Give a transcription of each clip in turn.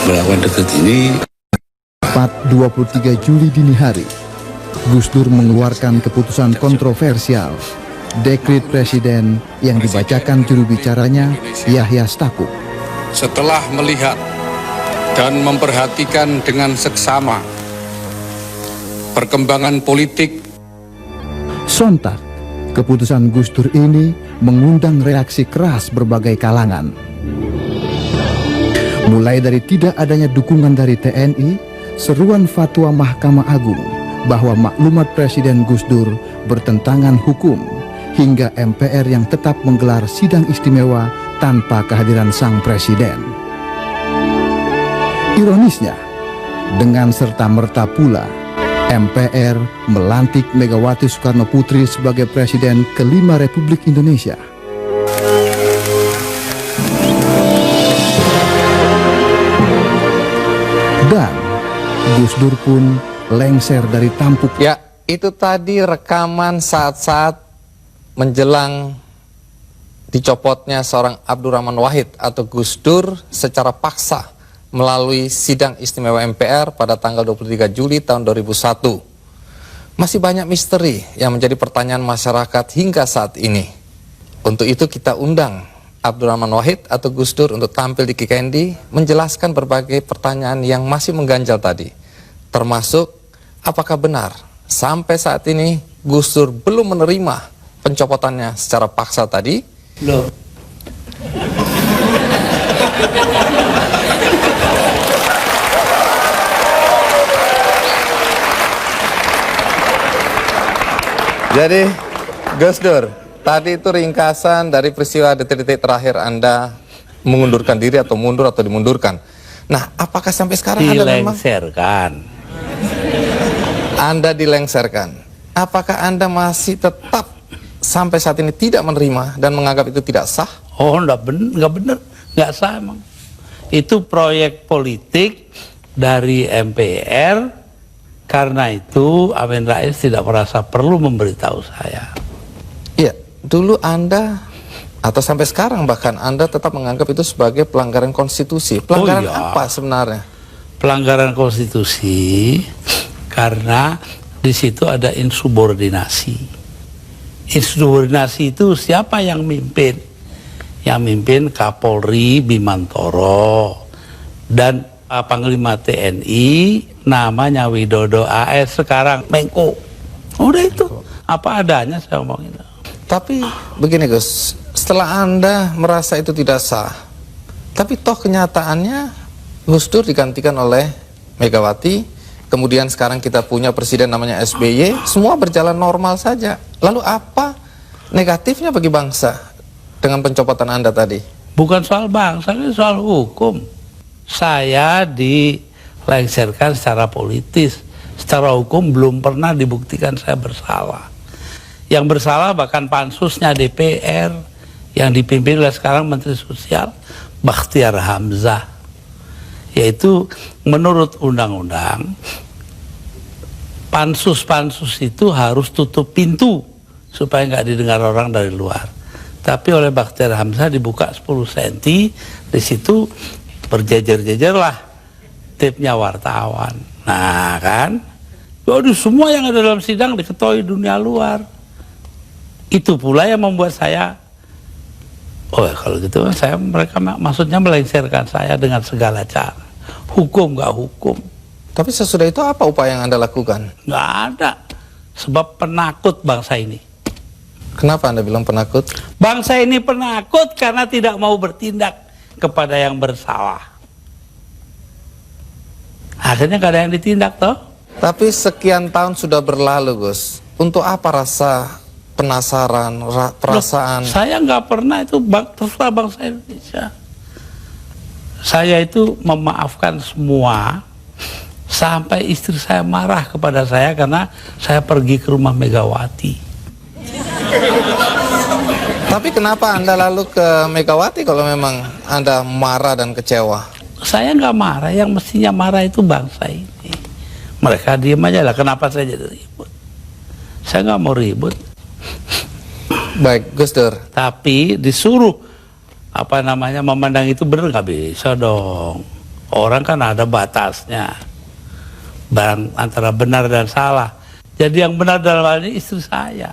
melakukan debat ini. 23 Juli dini hari, Gus Dur mengeluarkan keputusan kontroversial, dekret presiden yang dibacakan juru bicaranya Yahya Stakuf. Setelah melihat dan memperhatikan dengan seksama perkembangan politik, sontak keputusan Gus Dur ini mengundang reaksi keras berbagai kalangan. Mulai dari tidak adanya dukungan dari TNI, seruan fatwa Mahkamah Agung bahwa maklumat Presiden Gus Dur bertentangan hukum, hingga MPR yang tetap menggelar sidang istimewa tanpa kehadiran sang presiden. Ironisnya, dengan serta-merta pula MPR melantik Megawati Soekarno Putri sebagai Presiden kelima Republik Indonesia. Dan Gus Dur pun lengser dari tampuk. Ya, itu tadi rekaman saat-saat menjelang dicopotnya seorang Abdurrahman Wahid atau Gus Dur secara paksa melalui sidang istimewa MPR pada tanggal 23 Juli tahun 2001. Masih banyak misteri yang menjadi pertanyaan masyarakat hingga saat ini. Untuk itu kita undang Abdurrahman Wahid atau Gus Dur untuk tampil di Kikendi menjelaskan berbagai pertanyaan yang masih mengganjal tadi. Termasuk apakah benar sampai saat ini Gus Dur belum menerima pencopotannya secara paksa tadi? Loh. Jadi Gus Dur, tadi itu ringkasan dari peristiwa detik-detik terakhir Anda mengundurkan diri atau mundur atau dimundurkan. Nah, apakah sampai sekarang Anda dilengserkan? Apakah Anda masih tetap sampai saat ini tidak menerima dan menganggap itu tidak sah? Oh, enggak benar, enggak sah emang. Itu proyek politik dari MPR, karena itu Amin Rais tidak merasa perlu memberitahu saya. Iya, dulu Anda atau sampai sekarang bahkan Anda tetap menganggap itu sebagai pelanggaran konstitusi. Pelanggaran apa sebenarnya? Pelanggaran konstitusi karena di situ ada insubordinasi. Insubordinasi itu siapa yang mimpin? Yang mimpin Kapolri Bimantoro dan Panglima TNI namanya Widodo AS, sekarang Menko. Udah itu apa adanya saya ngomongin. Tapi begini Gus, setelah Anda merasa itu tidak sah, tapi toh kenyataannya Gus Dur digantikan oleh Megawati, kemudian sekarang kita punya presiden namanya SBY, semua berjalan normal saja. Lalu apa negatifnya bagi bangsa dengan pencopotan Anda tadi? Bukan soal bangsa, ini soal hukum. Saya dilengserkan secara politis, secara hukum belum pernah dibuktikan saya bersalah. Yang bersalah bahkan pansusnya DPR yang dipimpin oleh sekarang Menteri Sosial Bakhtiar Hamzah, yaitu menurut undang-undang pansus-pansus itu harus tutup pintu supaya nggak didengar orang dari luar. Tapi oleh Bakhtiar Hamzah dibuka 10 cm, di situ berjejer-jejerlah tipnya wartawan. Nah kan, waduh, semua yang ada dalam sidang diketahui dunia luar. Itu pula yang membuat saya, oh kalau gitu mereka maksudnya melengsarkan saya dengan segala cara. Hukum nggak hukum. Tapi sesudah itu apa upaya yang Anda lakukan? Nggak ada. Sebab penakut bangsa ini. Kenapa Anda bilang penakut? Bangsa ini penakut karena tidak mau bertindak kepada yang bersalah. Akhirnya nggak ada yang ditindak toh. Tapi sekian tahun sudah berlalu Gus. Untuk apa rasa penasaran, perasaan? Loh, saya nggak pernah itu terserah bangsa Indonesia. Saya itu memaafkan semua. Sampai istri saya marah kepada saya karena saya pergi ke rumah Megawati. Tapi kenapa Anda lalu ke Megawati kalau memang Anda marah dan kecewa? Saya nggak marah, yang mestinya marah itu bangsa ini. Mereka diem aja lah, kenapa saya jadi ribut? Saya nggak mau ribut. Baik, Gus Dur. Tapi disuruh memandang itu benar, nggak bisa dong. orang kan ada batasnya. Barang antara benar dan salah. Jadi yang benar dalam hal ini istri saya.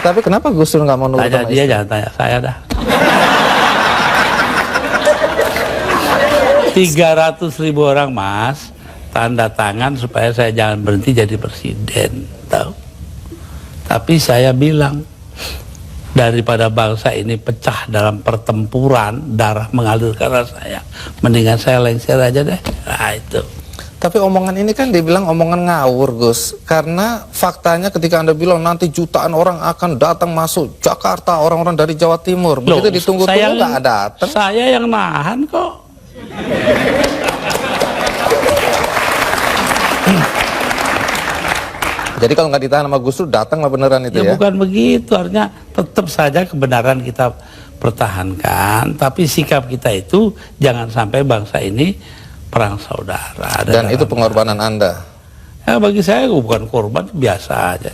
Tapi kenapa Gus Dur nggak mau nurut Tanya sama dia, istri? jangan tanya saya dah. 300.000 orang mas tanda tangan supaya saya jangan berhenti jadi presiden, tahu? Tapi saya bilang, daripada bangsa ini pecah dalam pertempuran, darah mengalir karena saya, mendingan saya lengser aja deh. Nah itu. Tapi omongan ini kan dibilang omongan ngawur, Gus. Karena faktanya ketika Anda bilang nanti jutaan orang akan datang masuk Jakarta, orang-orang dari Jawa Timur. Begitu ditunggu-tunggu nggak datang. Saya yang nahan kok. Jadi kalau nggak ditahan sama Gus Dur, datanglah beneran itu ya? Bukan begitu, artinya tetap saja kebenaran kita pertahankan, tapi sikap kita itu jangan sampai bangsa ini perang saudara. Dan itu pengorbanan Anda? Ya bagi saya bukan korban, biasa aja.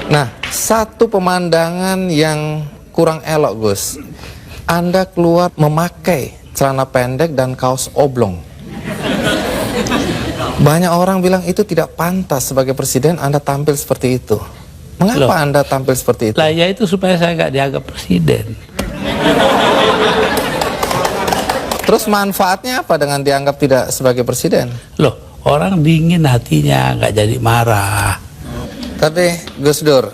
Nah, satu pemandangan yang kurang elok, Gus. Anda keluar memakai celana pendek dan kaos oblong. Banyak orang bilang itu tidak pantas sebagai presiden Anda tampil seperti itu. Mengapa Loh, Anda tampil seperti itu? Lah ya itu supaya saya nggak dianggap presiden. Terus manfaatnya apa dengan dianggap tidak sebagai presiden? Loh, orang dingin hatinya, nggak jadi marah. Tapi Gus Dur,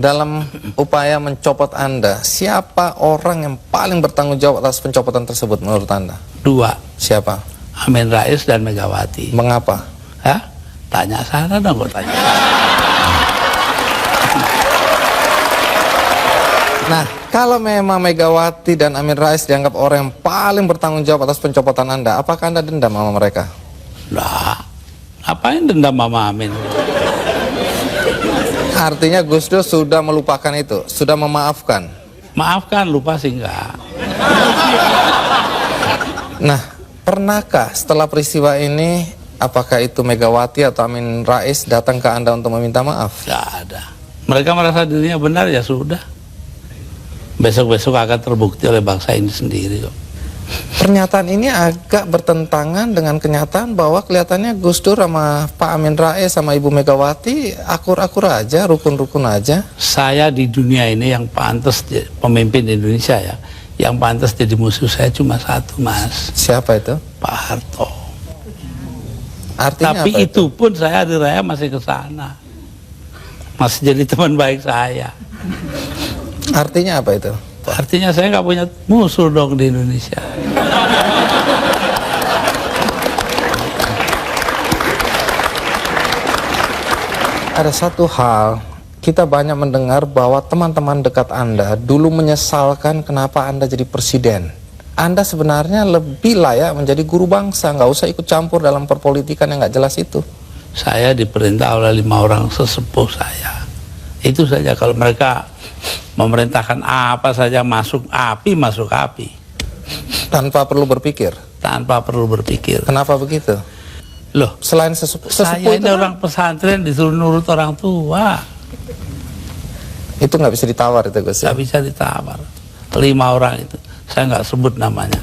dalam upaya mencopot Anda, siapa orang yang paling bertanggung jawab atas pencopotan tersebut menurut Anda? 2, Siapa? Amin Rais dan Megawati. Mengapa? Hah? Tanya sana dong, kok tanya. Nah, kalau memang Megawati dan Amin Rais dianggap orang yang paling bertanggung jawab atas pencopotan Anda, apakah Anda dendam sama mereka? Lah, ngapain dendam Mama Amin? Artinya Gus Dur sudah melupakan itu, sudah memaafkan. Maafkan, lupa sih enggak. Nah, pernahkah setelah peristiwa ini, apakah itu Megawati atau Amin Rais datang ke Anda untuk meminta maaf? Enggak ada. Mereka merasa dirinya benar, ya sudah. Besok-besok akan terbukti oleh bangsa ini sendiri kok. Pernyataan ini agak bertentangan dengan kenyataan bahwa kelihatannya Gus Dur sama Pak Amin Rais sama Ibu Megawati akur-akur aja, rukun-rukun aja. Saya di dunia ini yang pantas pemimpin Indonesia ya, yang pantas jadi musuh saya cuma satu, Mas. Siapa itu? Pak Harto. Artinya Tapi apa itu pun saya hari raya masih ke sana. Masih jadi teman baik saya. Artinya apa itu? Artinya saya nggak punya musuh dong di Indonesia. Ada satu hal, kita banyak mendengar bahwa teman-teman dekat Anda dulu menyesalkan kenapa Anda jadi presiden. Anda sebenarnya lebih layak menjadi guru bangsa, nggak usah ikut campur dalam perpolitikan yang nggak jelas itu. Saya diperintah oleh 5 orang sesepuh saya. Itu saja, kalau mereka memerintahkan apa saja masuk api. Tanpa perlu berpikir. Tanpa perlu berpikir. Kenapa begitu? Loh, Selain sesepuh saya itu ini orang pesantren disuruh nurut orang tua. itu nggak bisa ditawar itu Gus. Nggak bisa ditawar. 5 orang itu, saya nggak sebut namanya.